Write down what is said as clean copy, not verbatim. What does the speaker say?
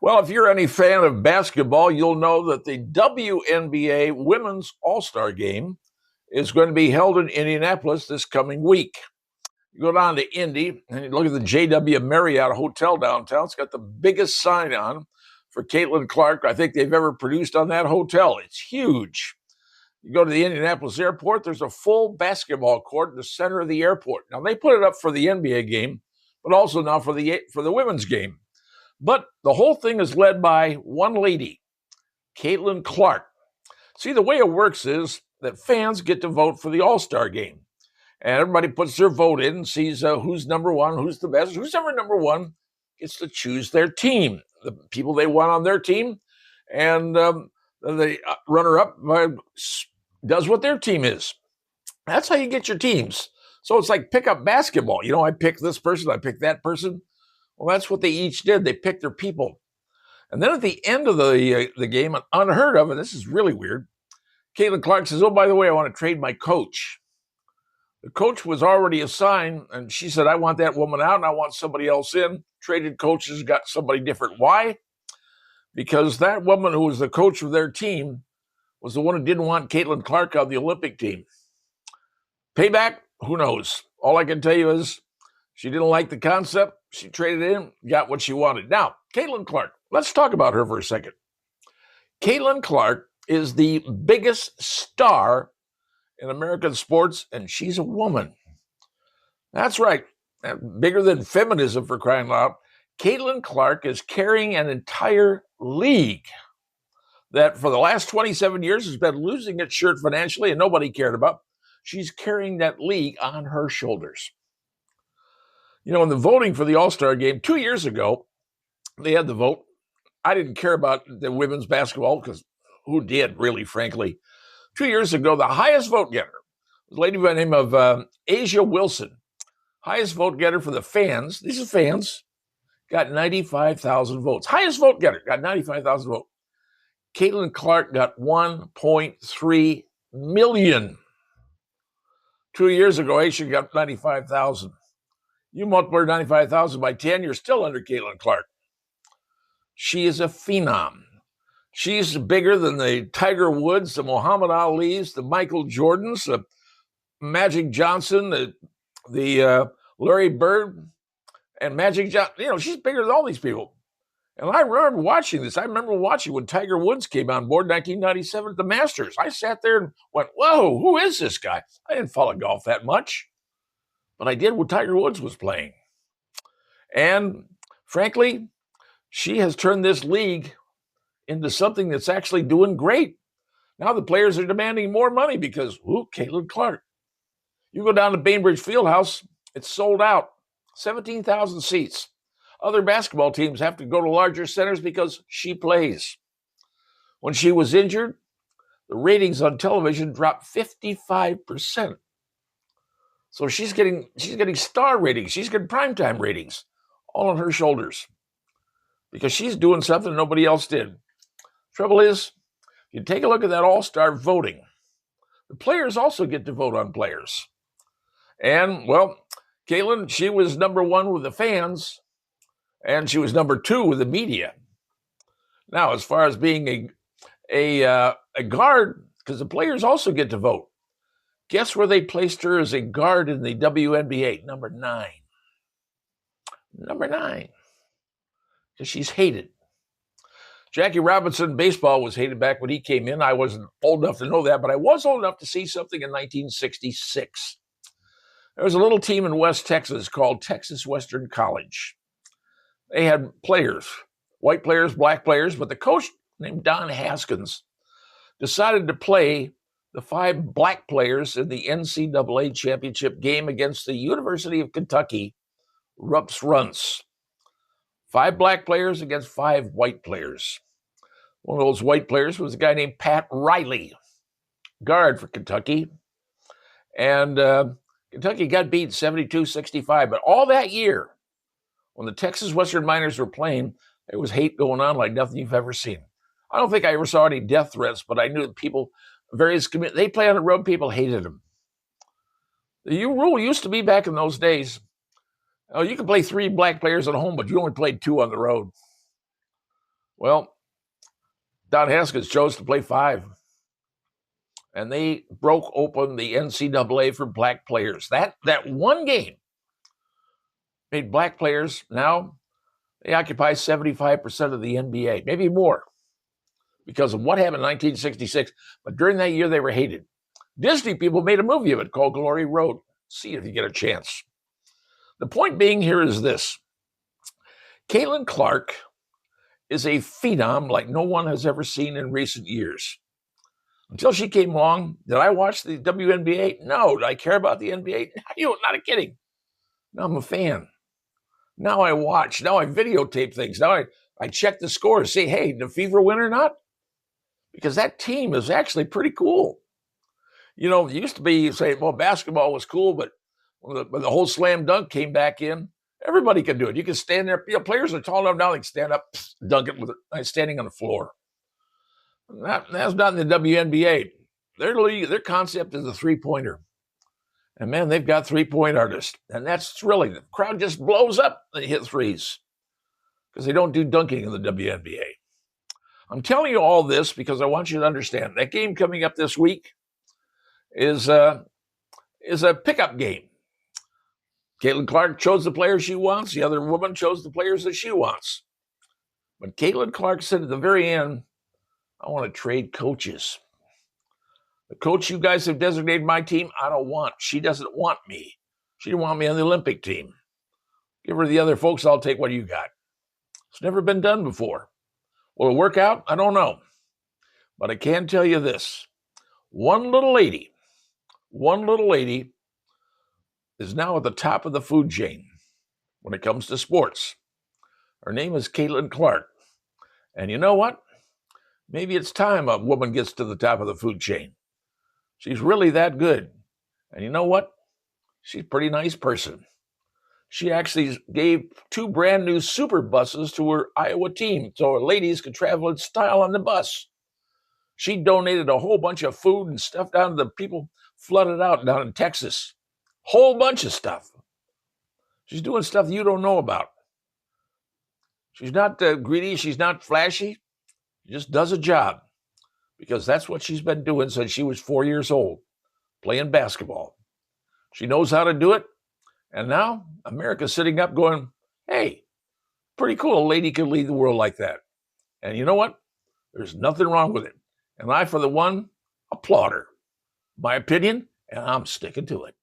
Well, if you're any fan of basketball, you'll know that the WNBA Women's All Star Game is going to be held in Indianapolis this coming week. You go down to Indy and you look at the JW Marriott Hotel downtown. It's got the biggest sign on for Caitlin Clark I think they've ever produced on that hotel. It's huge. You go to the Indianapolis airport, there's a full basketball court in the center of the airport. Now, they put it up for the NBA game, but also now for the women's game. But the whole thing is led by one lady, Caitlin Clark. See, the way it works is that fans get to vote for the All Star game. And everybody puts their vote in and sees who's number one, who's the best. Who's ever number one gets to choose their team, the people they want on their team. And the runner-up does what their team is. That's how you get your teams. So it's like pickup basketball. You know, I pick this person, I pick that person. Well, that's what they each did. They picked their people. And then at the end of the game, unheard of, and this is really weird, Caitlin Clark says, oh, by the way, I want to trade my coach. The coach was already assigned, and she said, I want that woman out, and I want somebody else in. Traded coaches, got somebody different. Why? Because that woman who was the coach of their team was the one who didn't want Caitlin Clark on the Olympic team. Payback? Who knows? All I can tell you is she didn't like the concept. She traded in, got what she wanted. Now, Caitlin Clark, let's talk about her for a second. Caitlin Clark is the biggest star in American sports, and she's a woman. That's right. Bigger than feminism, for crying out. Caitlin Clark is carrying an entire league that for the last 27 years has been losing its shirt financially and nobody cared about. She's carrying that league on her shoulders. You know, in the voting for the All-Star game 2 years ago, they had the vote. I didn't care about the women's basketball because who did, really, frankly. 2 years ago, the highest vote getter was a lady by the name of Asia Wilson. Highest vote getter for the fans. These are fans. Got 95,000 votes. Highest vote getter, got 95,000 votes. Caitlin Clark got 1.3 million. 2 years ago, Asia got 95,000. You multiply 95,000 by 10, you're still under Caitlin Clark. She is a phenom. She's bigger than the Tiger Woods, the Muhammad Ali's, the Michael Jordans, the Magic Johnson, the Larry Bird, and Magic Johnson. You know, she's bigger than all these people. And I remember watching this. I remember watching when Tiger Woods came on board in 1997 at the Masters. I sat there and went, whoa, who is this guy? I didn't follow golf that much, but I did when Tiger Woods was playing. And frankly, she has turned this league into something that's actually doing great. Now the players are demanding more money because, Caitlin Clark. You go down to Bainbridge Fieldhouse, it's sold out, 17,000 seats. Other basketball teams have to go to larger centers because she plays. When she was injured, the ratings on television dropped 55%. So she's getting star ratings. She's getting primetime ratings all on her shoulders because she's doing something nobody else did. Trouble is, you take a look at that all-star voting. The players also get to vote on players. And, well, Caitlin, she was number one with the fans, and she was number two with the media. Now, as far as being a guard, because the players also get to vote, guess where they placed her as a guard in the WNBA? Number 9. Number 9. Because she's hated. Jackie Robinson, baseball, was hated back when he came in. I wasn't old enough to know that, but I was old enough to see something in 1966. There was a little team in West Texas called Texas Western College. They had players, white players, black players, but the coach named Don Haskins decided to play the 5 black players in the NCAA championship game against the University of Kentucky Rups Runts. 5 black players against 5 white players. One of those white players was a guy named Pat Riley, guard for Kentucky. And Kentucky got beat 72-65. But all that year, when the Texas Western Miners were playing, there was hate going on like nothing you've ever seen. I don't think I ever saw any death threats, but I knew that people, various communities, they play on the road, people hated them. The rule used to be back in those days, you could play 3 black players at home, but you only played 2 on the road. Well, Don Haskins chose to play 5, and they broke open the NCAA for black players. That one game made black players, now they occupy 75% of the NBA, maybe more, because of what happened in 1966. But during that year, they were hated. Disney people made a movie of it called Glory Road. See if you get a chance. The point being here is this. Caitlin Clark is a phenom like no one has ever seen in recent years. Until she came along, did I watch the WNBA? No. Did I care about the NBA? Not kidding. Now I'm a fan. Now I watch. Now I videotape things. Now I check the scores, say, hey, did the Fever win or not? Because that team is actually pretty cool. It used to be, say, well, basketball was cool, but when the whole slam dunk came back in, everybody could do it. You can stand there. Players are tall enough now, they can stand up, dunk it with standing on the floor. That's not in the WNBA. Their concept is a three-pointer. And, man, they've got three-point artists. And that's thrilling. The crowd just blows up when they hit threes because they don't do dunking in the WNBA. I'm telling you all this because I want you to understand that game coming up this week is a pickup game. Caitlin Clark chose the players she wants. The other woman chose the players that she wants. But Caitlin Clark said at the very end, I want to trade coaches. The coach you guys have designated my team, I don't want. She doesn't want me. She didn't want me on the Olympic team. Give her the other folks, I'll take what you got. It's never been done before. Will it work out? I don't know. But I can tell you this. One little lady is now at the top of the food chain when it comes to sports. Her name is Caitlin Clark. And you know what? Maybe it's time a woman gets to the top of the food chain. She's really that good. And you know what? She's a pretty nice person. She actually gave 2 brand new super buses to her Iowa team so her ladies could travel in style on the bus. She donated a whole bunch of food and stuff down to the people flooded out down in Texas. Whole bunch of stuff. She's doing stuff you don't know about. She's not greedy. She's not flashy. She just does a job because that's what she's been doing since she was 4 years old, playing basketball. She knows how to do it. And now America's sitting up going, hey, pretty cool. A lady could lead the world like that. And you know what? There's nothing wrong with it. And I, for the one, applaud her. My opinion, and I'm sticking to it.